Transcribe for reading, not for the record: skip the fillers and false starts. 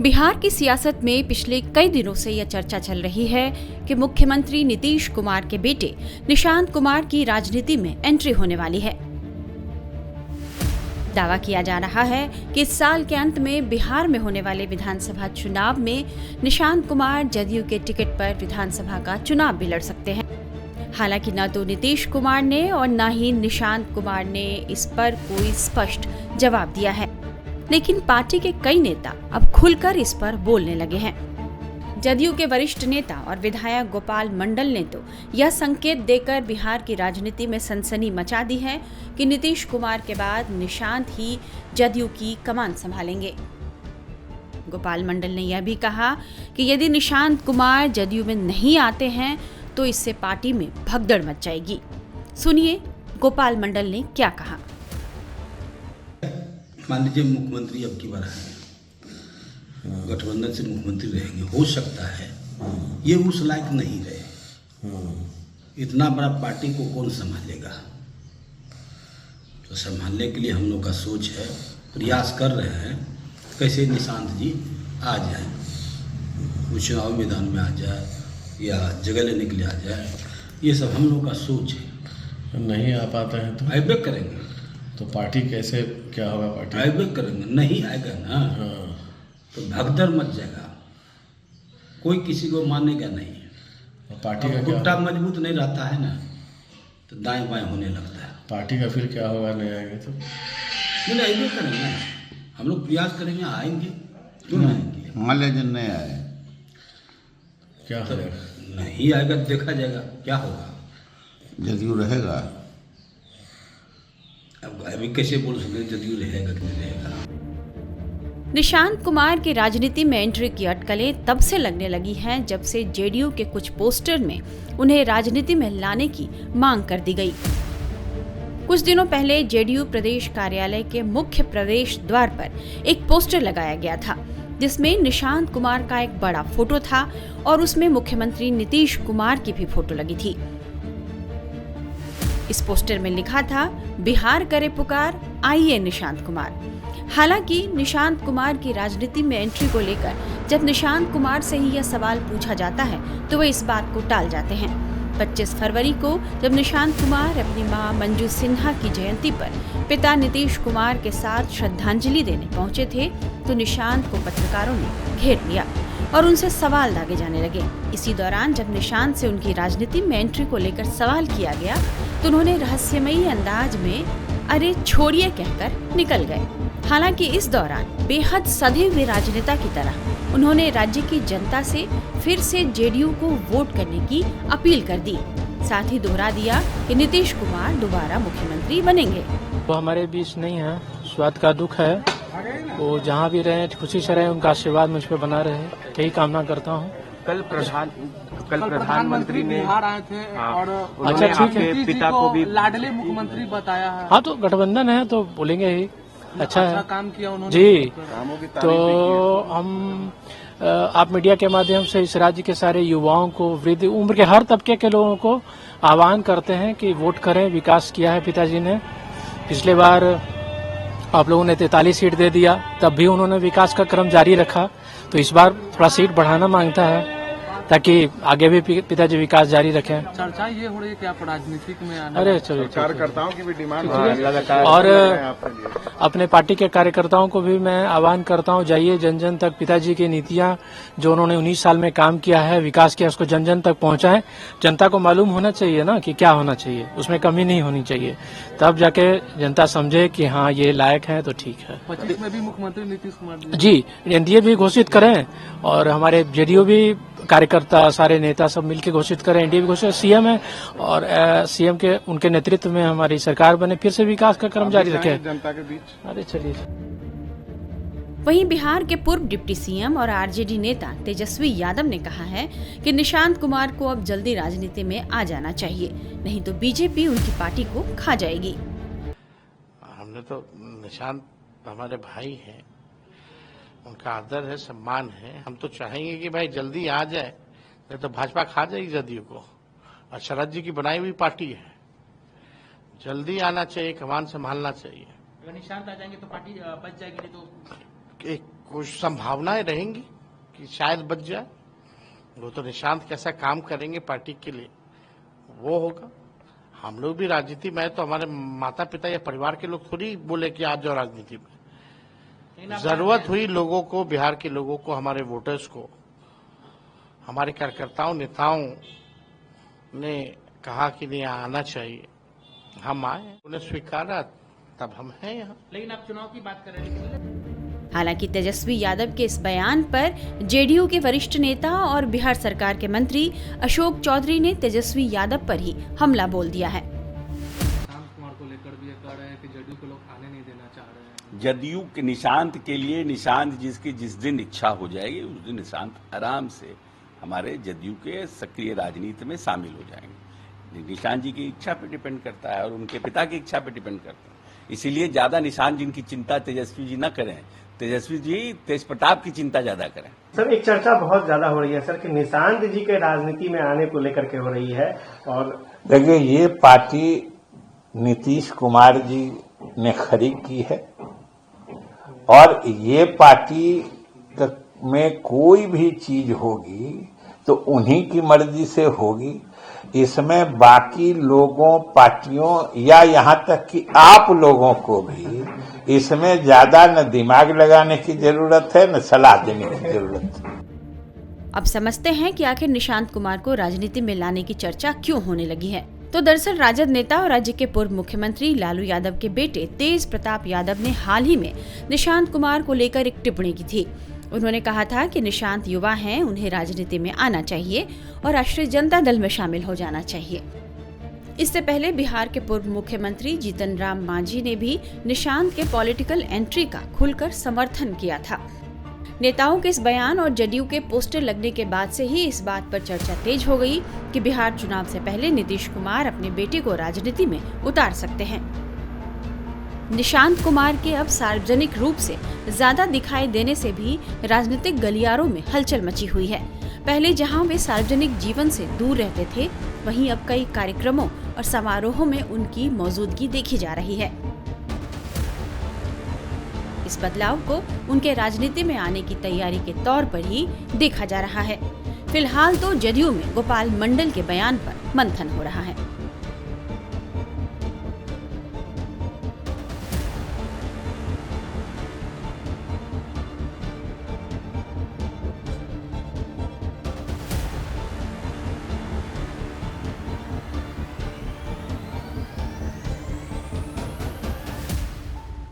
बिहार की सियासत में पिछले कई दिनों से यह चर्चा चल रही है कि मुख्यमंत्री नीतीश कुमार के बेटे निशांत कुमार की राजनीति में एंट्री होने वाली है। दावा किया जा रहा है कि इस साल के अंत में बिहार में होने वाले विधानसभा चुनाव में निशांत कुमार जदयू के टिकट पर विधानसभा का चुनाव भी लड़ सकते हैं। हालांकि न तो नीतीश कुमार ने और न ही निशांत कुमार ने इस पर कोई स्पष्ट जवाब दिया है, लेकिन पार्टी के कई नेता अब खुलकर इस पर बोलने लगे हैं। जदयू के वरिष्ठ नेता और विधायक गोपाल मंडल ने तो यह संकेत देकर बिहार की राजनीति में सनसनी मचा दी है कि नीतीश कुमार के बाद निशांत ही जदयू की कमान संभालेंगे। गोपाल मंडल ने यह भी कहा कि यदि निशांत कुमार जदयू में नहीं आते हैं तो इससे पार्टी में भगदड़ मच जाएगी। सुनिए गोपाल मंडल ने क्या कहा। मान लीजिए मुख्यमंत्री अब की बार है, गठबंधन से मुख्यमंत्री रहेंगे, हो सकता है ये उस लायक नहीं रहे। इतना बड़ा पार्टी को कौन संभालेगा? तो संभालने के लिए हम लोग का सोच है, प्रयास कर रहे हैं कैसे निशांत जी आ जाए, वो चुनाव मैदान में आ जाए या जगह लेने के लिए आ जाए। ये सब हम लोग का सोच है। नहीं आ पाते हैं तो आएबे करेंगे। तो पार्टी कैसे क्या होगा? पार्टी आएबे करेंगे, नहीं आएगा ना तो भगदड़ मच जाएगा, कोई किसी को मानेगा नहीं। पार्टी का गुट्टा मजबूत नहीं रहता है ना तो दाएं बाएं होने लगता है। पार्टी का फिर क्या होगा? नहीं आएंगे तो नहीं आएंगे करेंगे, हम लोग प्रयास करेंगे, आएंगे क्यों नहीं आएंगे। मान लीजिए नहीं आए क्या तो होगा? नहीं आएगा देखा जाएगा क्या होगा। जदयू रहेगा। अब अभी कैसे बोल सकते जदयू रहेगा कि नहीं रहेगा। निशांत कुमार की राजनीति में एंट्री की अटकलें तब से लगने लगी हैं जब से जेडीयू के कुछ पोस्टर में उन्हें राजनीति में लाने की मांग कर दी गई। कुछ दिनों पहले जेडीयू प्रदेश कार्यालय के मुख्य प्रवेश द्वार पर एक पोस्टर लगाया गया था जिसमें निशांत कुमार का एक बड़ा फोटो था और उसमें मुख्यमंत्री नीतीश कुमार की भी फोटो लगी थी। इस पोस्टर में लिखा था, बिहार करे पुकार, आइए निशांत कुमार। हालांकि निशांत कुमार की राजनीति में एंट्री को लेकर जब निशांत कुमार से ही यह सवाल पूछा जाता है तो वे इस बात को टाल जाते हैं। 25 फरवरी को जब निशांत कुमार अपनी मां मंजू सिन्हा की जयंती पर पिता नीतीश कुमार के साथ श्रद्धांजलि देने पहुंचे थे तो निशांत को पत्रकारों ने घेर लिया और उनसे सवाल दागे जाने लगे। इसी दौरान जब निशांत से उनकी राजनीति में एंट्री को लेकर सवाल किया गया तो उन्होंने रहस्यमयी अंदाज में अरे छोड़िए कहकर निकल गए। हालांकि इस दौरान बेहद सधे हुए राजनेता की तरह उन्होंने राज्य की जनता से फिर से जेडीयू को वोट करने की अपील कर दी। साथ ही दोहरा दिया कि नीतीश कुमार दोबारा मुख्यमंत्री बनेंगे। वो हमारे बीच नहीं है, स्वाद का दुख है। वो जहाँ भी रहे खुशी से रहे, उनका आशीर्वाद मुझ पर बना रहे, यही कामना करता हूँ। कल प्रधानमंत्री ने बिहार आए थे और अच्छा ठीक है, पिता को भी लाडले मुख्यमंत्री बताया है। हाँ तो गठबंधन है तो बोलेंगे ही। अच्छा है, काम किया उन्होंने जी। तो हम आप मीडिया के माध्यम से इस राज्य के सारे युवाओं को, वृद्ध उम्र के हर तबके के लोगों को आह्वान करते हैं कि वोट करें। विकास किया है पिताजी ने। पिछले बार आप लोगों ने 43 सीट दे दिया, तब भी उन्होंने विकास का क्रम जारी रखा। तो इस बार थोड़ा सीट बढ़ाना मांगता है ताकि आगे भी पिताजी विकास जारी रखें। चर्चा ये हो रही है कि आप राजनीतिक में आना। अरे चलो, कार्यकर्ताओं की भी डिमांड और अपने पार्टी के कार्यकर्ताओं को भी मैं आह्वान करता हूं, जाइए जन जन तक। पिताजी की नीतियां जो उन्होंने 19 साल में काम किया है, विकास किया, उसको जन जन तक पहुंचाएं। जनता को मालूम होना चाहिए ना कि क्या होना चाहिए, उसमें कमी नहीं होनी चाहिए। तब जाके जनता समझे कि हाँ ये लायक है तो ठीक है। 25 में भी मुख्यमंत्री नीतीश कुमार जी एनडीए भी घोषित करें और हमारे जेडीयू भी कार्यकर्ता सारे नेता सब मिलकर घोषित करें। एनडीए भी घोषित, सीएम है और सीएम के उनके नेतृत्व में हमारी सरकार बने, फिर से विकास का क्रम जारी रखे जनता के बीच। अरे चलिए। वहीं बिहार के पूर्व डिप्टी सीएम और आरजेडी नेता तेजस्वी यादव ने कहा है कि निशांत कुमार को अब जल्दी राजनीति में आ जाना चाहिए, नहीं तो बीजेपी उनकी पार्टी को खा जाएगी। हमने तो निशांत हमारे भाई हैं, उनका आदर है, सम्मान है। हम तो चाहेंगे कि भाई जल्दी आ जाए, नहीं तो भाजपा खा जाएगी जदयू को। और शरद जी की बनाई हुई पार्टी है, जल्दी आना चाहिए, कमान संभालना चाहिए। अगर निशांत आ जाएंगे तो पार्टी बच जाएगी, नहीं तो कुछ संभावनाएं रहेंगी कि शायद बच जाए। वो तो निशांत कैसा काम करेंगे पार्टी के लिए वो होगा। हम लोग भी राजनीति में, तो हमारे माता पिता या परिवार के लोग थोड़ी बोले कि आज जाओ राजनीति में। जरूरत हुई लोगों को, बिहार के लोगों को, हमारे वोटर्स को, हमारे कार्यकर्ताओं नेताओं ने कहा कि नहीं आना चाहिए, हम आए, उन्हें स्वीकारा, तब हम हैं यहाँ। लेकिन आप चुनाव की बात कर रहे हैं। हालांकि तेजस्वी यादव के इस बयान पर जेडीयू के वरिष्ठ नेता और बिहार सरकार के मंत्री अशोक चौधरी ने तेजस्वी यादव पर ही हमला बोल दिया है। निशांत कुमार को लेकर भी कह रहे हैं कि जेडीयू के लोग आने नहीं देना चाह रहे हैं। जदयू के निशांत के लिए, निशांत जिसकी जिस दिन इच्छा हो जाएगी उस दिन निशांत आराम से हमारे जदयू के सक्रिय राजनीति में शामिल हो जाएंगे। निशांत जी की इच्छा पे डिपेंड करता है और उनके पिता की इच्छा पे डिपेंड करता है। इसीलिए ज्यादा निशांत जी की चिंता तेजस्वी जी न करें, तेजस्वी जी तेज प्रताप की चिंता ज्यादा करें। सर, एक चर्चा बहुत ज्यादा हो रही है सर कि निशांत जी के राजनीति में आने को लेकर के हो रही है। और देखिए, ये पार्टी नीतीश कुमार जी ने खड़ी की है और ये पार्टी में कोई भी चीज होगी तो उन्हीं की मर्जी से होगी। इसमें बाकी लोगों, पार्टियों या यहाँ तक कि आप लोगों को भी इसमें ज्यादा न दिमाग लगाने की जरूरत है न सलाह देने की जरूरत है। अब समझते हैं कि आखिर निशांत कुमार को राजनीति में लाने की चर्चा क्यों होने लगी है। तो दरअसल राजद नेता और राज्य के पूर्व मुख्यमंत्री लालू यादव के बेटे तेज प्रताप यादव ने हाल ही में निशांत कुमार को लेकर एक टिप्पणी की थी। उन्होंने कहा था कि निशांत युवा हैं, उन्हें राजनीति में आना चाहिए और राष्ट्रीय जनता दल में शामिल हो जाना चाहिए। इससे पहले बिहार के पूर्व मुख्यमंत्री जीतन राम मांझी ने भी निशांत के पॉलिटिकल एंट्री का खुलकर समर्थन किया था। नेताओं के इस बयान और जदयू के पोस्टर लगने के बाद से ही इस बात पर चर्चा तेज हो गई कि बिहार चुनाव से पहले नीतीश कुमार अपने बेटे को राजनीति में उतार सकते हैं। निशांत कुमार के अब सार्वजनिक रूप से ज्यादा दिखाई देने से भी राजनीतिक गलियारों में हलचल मची हुई है। पहले जहां वे सार्वजनिक जीवन से दूर रहते थे, वहीं अब कई कार्यक्रमों और समारोहों में उनकी मौजूदगी देखी जा रही है। इस बदलाव को उनके राजनीति में आने की तैयारी के तौर पर ही देखा जा रहा है। फिलहाल तो जदयू में गोपाल मंडल के बयान पर मंथन हो रहा है।